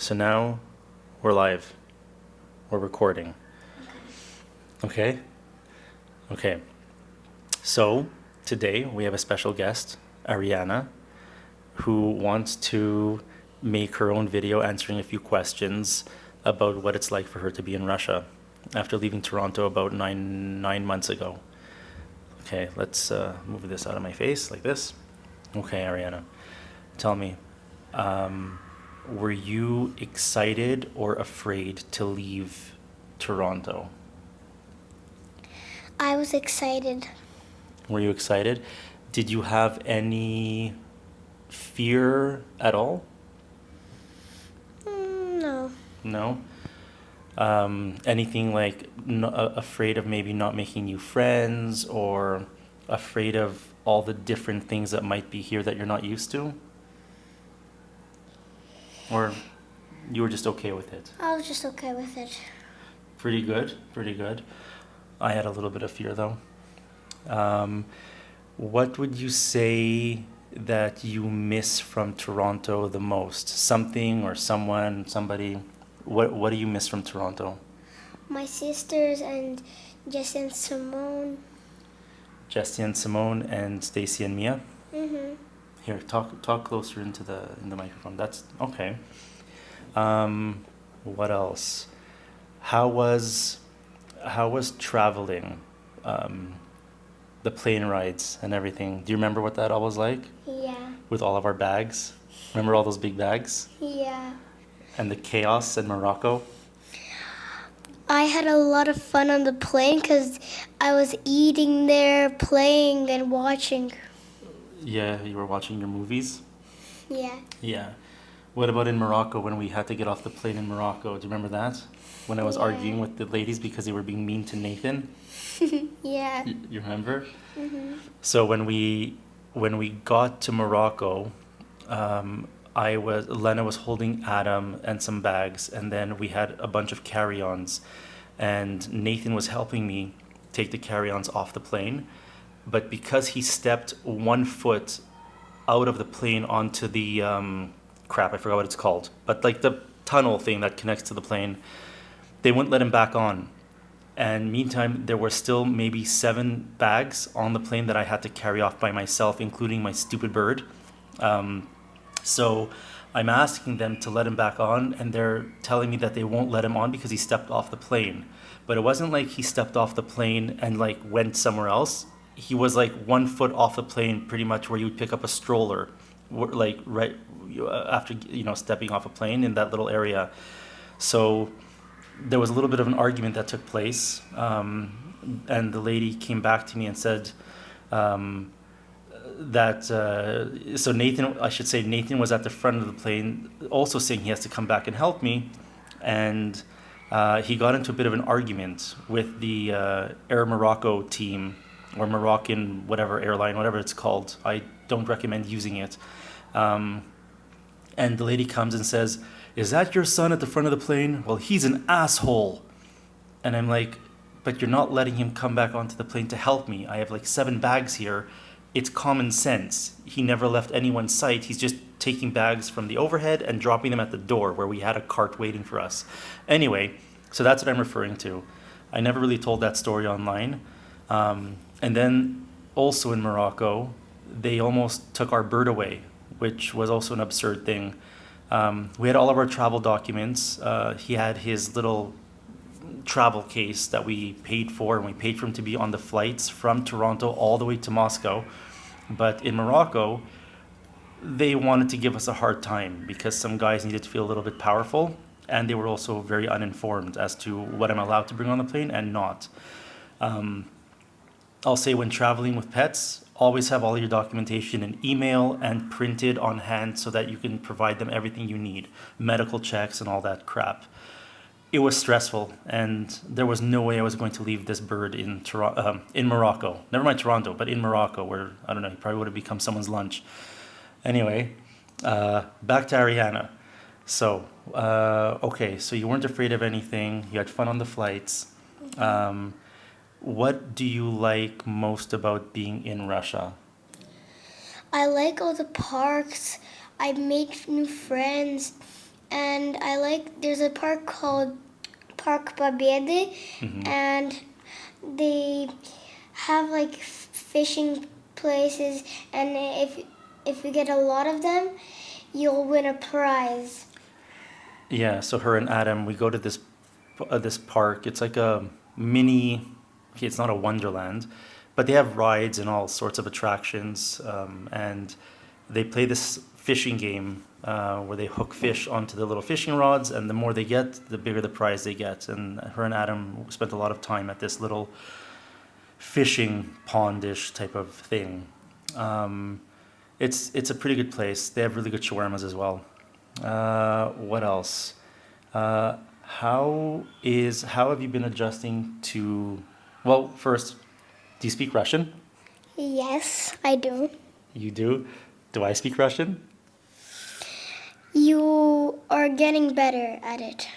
So now we're live. We're recording. Okay? Okay. So today we have a special guest, Ariana, who wants to make her own video answering a few questions about what it's like for her to be in Russia after leaving Toronto about nine months ago. Okay, let's move this out of my face like this. Okay, Ariana, tell me, were you excited or afraid to leave Toronto? I was excited. Were you excited? Did you have any fear at all? No. No? Anything like afraid of maybe not making new friends or afraid of all the different things that might be here that you're not used to? Or you were just okay with it? I was just okay with it. Pretty good, pretty good. I had a little bit of fear though. What would you say that you miss from Toronto the most? Something or someone, somebody? What do you miss from Toronto? My sisters and Jess and Simone. Jessie and Simone and Stacy and Mia? Mhm. Here, talk closer into the microphone. That's okay. What else? How was traveling? The plane rides and everything. Do you remember what that all was like? Yeah. With all of our bags? Remember all those big bags? Yeah. And the chaos in Morocco? I had a lot of fun on the plane because I was eating there, playing, and watching. Yeah, you were watching your movies? Yeah. Yeah. What about in Morocco when we had to get off the plane in Morocco? Do you remember that? When I was Yeah. arguing with the ladies because they were being mean to Nathan? Yeah. You remember? Mhm. So when we got to Morocco, Lena was holding Adam and some bags, and then we had a bunch of carry-ons, and Nathan was helping me take the carry-ons off the plane, but because he stepped 1 foot out of the plane onto the crap, I forgot what it's called, but like the tunnel thing that connects to the plane, they wouldn't let him back on. And meantime, there were still maybe 7 bags on the plane that I had to carry off by myself, including my stupid bird. So I'm asking them to let him back on, and they're telling me that they won't let him on because he stepped off the plane. But it wasn't like he stepped off the plane and like went somewhere else. He was like 1 foot off the plane, pretty much where you would pick up a stroller, like right after stepping off a plane in that little area. So there was a little bit of an argument that took place, and the lady came back to me and said that so Nathan, I should say Nathan was at the front of the plane, also saying he has to come back and help me, and he got into a bit of an argument with the Air Morocco team or Moroccan whatever airline, whatever it's called. I don't recommend using it. And the lady comes and says, "Is that your son at the front of the plane? Well, he's an asshole." And I'm like, "But you're not letting him come back onto the plane to help me. I have like 7 bags here. It's common sense. He never left anyone's sight. He's just taking bags from the overhead and dropping them at the door where we had a cart waiting for us." Anyway, so that's what I'm referring to. I never really told that story online. And then also in Morocco, they almost took our bird away, which was also an absurd thing. We had all of our travel documents. He had his little travel case that we paid for, and we paid for him to be on the flights from Toronto all the way to Moscow. But in Morocco, they wanted to give us a hard time because some guys needed to feel a little bit powerful, and they were also very uninformed as to what I'm allowed to bring on the plane and not. I'll say when traveling with pets, always have all your documentation in email and printed on hand so that you can provide them everything you need, medical checks and all that crap. It was stressful, and there was no way I was going to leave this bird in Morocco. Never mind Toronto, but in Morocco, where I don't know, he probably would have become someone's lunch. Anyway, back to Ariana. So, okay, so you weren't afraid of anything. You had fun on the flights. What do you like most about being in Russia? I like all the parks. I made new friends, and I like. There's a park called Park Победы, and they have like fishing places, and if you get a lot of them, you'll win a prize. Yeah, so her and Adam, we go to this park. It's like a mini. Okay, it's not a wonderland, but they have rides and all sorts of attractions, and they play this fishing game where they hook fish onto the little fishing rods, and the more they get, the bigger the prize they get. And her and Adam spent a lot of time at this little fishing pondish type of thing. It's a pretty good place. They have really good shawarmas as well. What else? How have you been adjusting to? Well, first, do you speak Russian? Yes, I do. You do. Do I speak Russian? You are getting better at it.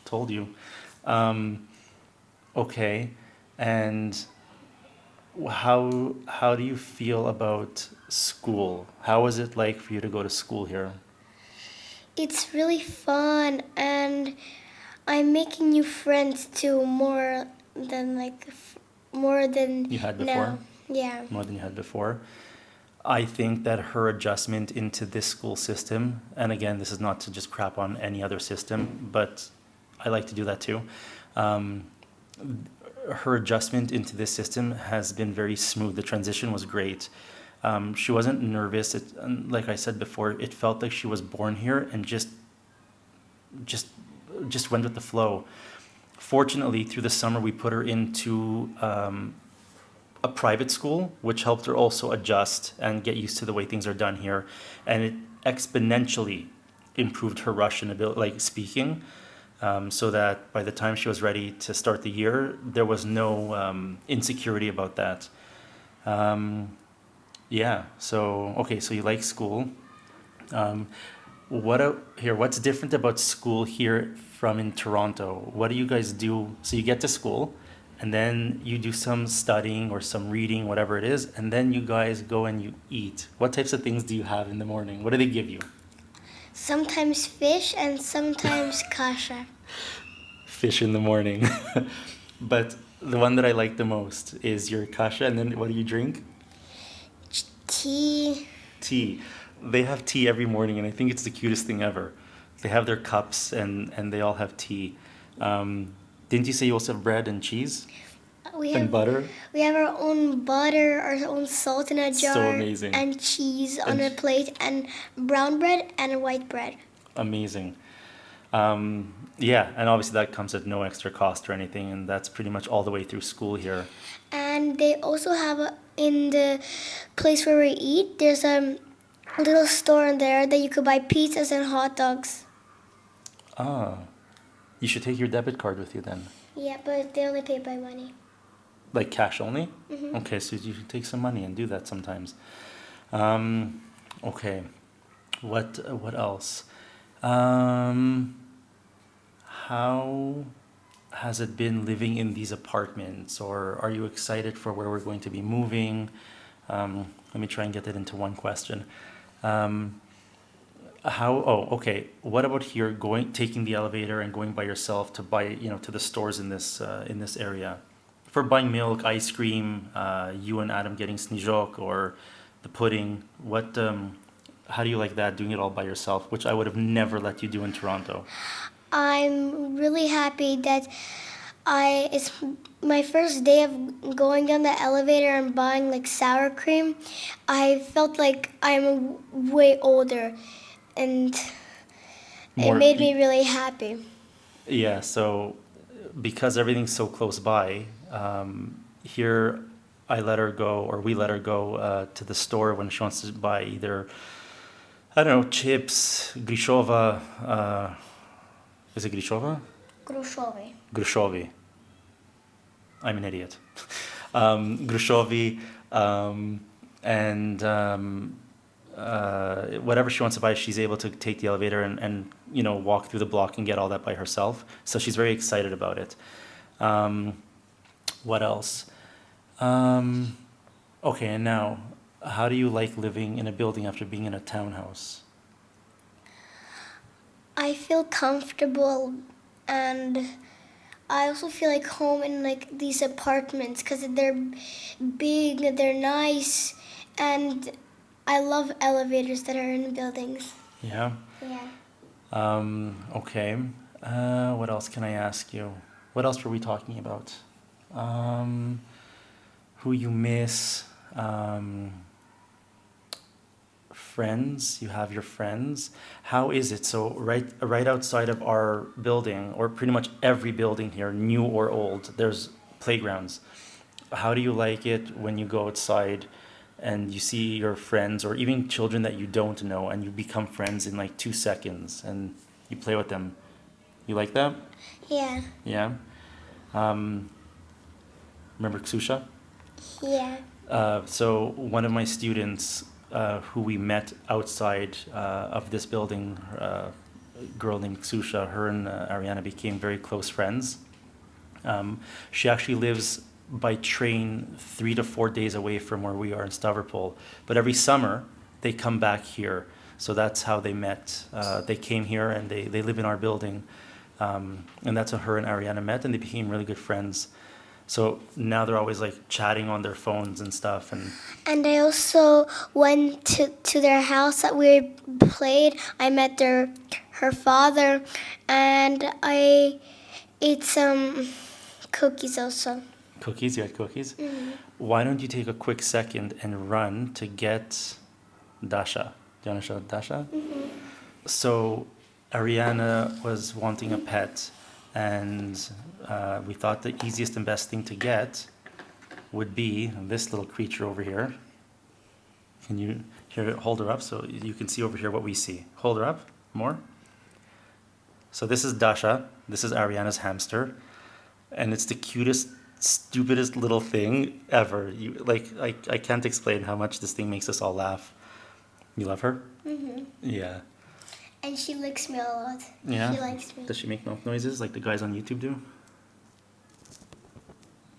Told you. Um, okay, and how do you feel about school? How is it like for you to go to school here? It's really fun, and I'm making new friends too, more than You had before? now. Yeah. More than you had before. I think that her adjustment into this school system, and again, this is not to just crap on any other system, but I like to do that too. Um, Her adjustment into this system has been very smooth. The transition was great. She wasn't nervous. And like I said before, it felt like she was born here and just just went with the flow. Fortunately, through the summer, we put her into a private school, which helped her also adjust and get used to the way things are done here, and it exponentially improved her Russian ability, like speaking, so that by the time she was ready to start the year, there was no insecurity about that. Yeah. So okay. So you like school. Um, what's different about school here from in Toronto? What do you guys do? So you get to school, and then you do some studying or some reading, whatever it is, and then you guys go and you eat. What types of things do you have in the morning? What do they give you? Sometimes fish and sometimes kasha. Fish in the morning. But the one that I like the most is your kasha, and then what do you drink? Tea. Tea. They have tea every morning, and I think it's the cutest thing ever. They have their cups, and they all have tea. Didn't you say you also have bread and cheese We and have butter? we have our own butter, our own salt in a So jar, amazing. and cheese on And a plate, and brown bread and white bread. amazing. Yeah, and obviously that comes at no extra cost or anything, and that's pretty much all the way through school here. And they also have in the place where we eat, there's a little store in there that you could buy pizzas and hot dogs. Ah, you should take your debit card with you then. Yeah, but they only pay by money. Like cash only? Hmm. Okay, so you should take some money and do that sometimes. Okay, what else? Um, how has it been living in these apartments, or are you excited for where we're going to be moving? Let me try and get that into one question. Um, okay. What about here, taking the elevator and going by yourself to buy, to the stores in this area? For buying milk, ice cream, you and Adam getting snijok or the pudding. How do you like that, doing it all by yourself, which I would have never let you do in Toronto? I'm really happy that it's my first day of going down the elevator and buying like sour cream. I felt like I'm way older, and it More, made me really happy. yeah, so because everything's so close by, here I let her go, or we let her go to the store when she wants to buy either, I don't know, chips, grishova, is it grishova? Grushowy. Grushovi. I'm an idiot. Grushovi, and whatever she wants to buy, she's able to take the elevator and walk through the block and get all that by herself. So she's very excited about it. What else? Um, okay, and now, how do you like living in a building after being in a townhouse? I feel comfortable, and I also feel like home in like these apartments because they're big, they're nice, and I love elevators that are in buildings. Yeah. Yeah. Okay. What else can I ask you? What else were we talking about? Who you miss? Friends. You have your friends. How is it? So right outside of our building, or pretty much every building here, new or old, there's playgrounds. How do you like it when you go outside and you see your friends or even children that you don't know and you become friends in like 2 seconds and you play with them? You like that? Yeah. Yeah. Remember Ksusha? Yeah. So one of my students who we met outside of this building, a girl named Ksusha, her and Ariana became very close friends. She actually lives by train 3 to 4 days away from where we are in Stavropol. But every summer they come back here. So that's how they met. They came here and they live in our building. And that's how her and Ariana met, and they became really good friends. So now they're always like chatting on their phones and stuff. And I also went to their house that we played. I met her father, and I ate some cookies also. Cookies, you had cookies? Mm-hmm. Why don't you take a quick second and run to get Dasha? Do you want to show Dasha? Mm-hmm. So Ariana was wanting a pet, and we thought the easiest and best thing to get would be this little creature over here. Can you hold her up so you can see over here what we see? Hold her up more. So this is Dasha. This is Ariana's hamster, and it's the cutest, stupidest little thing ever. You like I can't explain how much this thing makes us all laugh. You love her? Mm-hmm. Yeah. And she licks me a lot. Yeah. She likes me. Does she make mouth noises like the guys on YouTube do?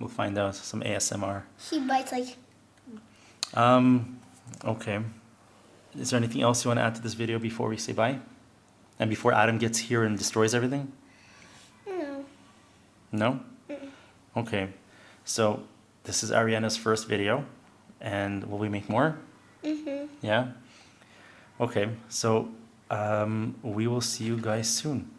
We'll find out. Some ASMR. She bites like. Okay. Is there anything else you want to add to this video before we say bye? And before Adam gets here and destroys everything? No. No? Mm-mm. Okay. So this is Ariana's first video. And will we make more? Mm-hmm. Yeah? Okay. So we will see you guys soon.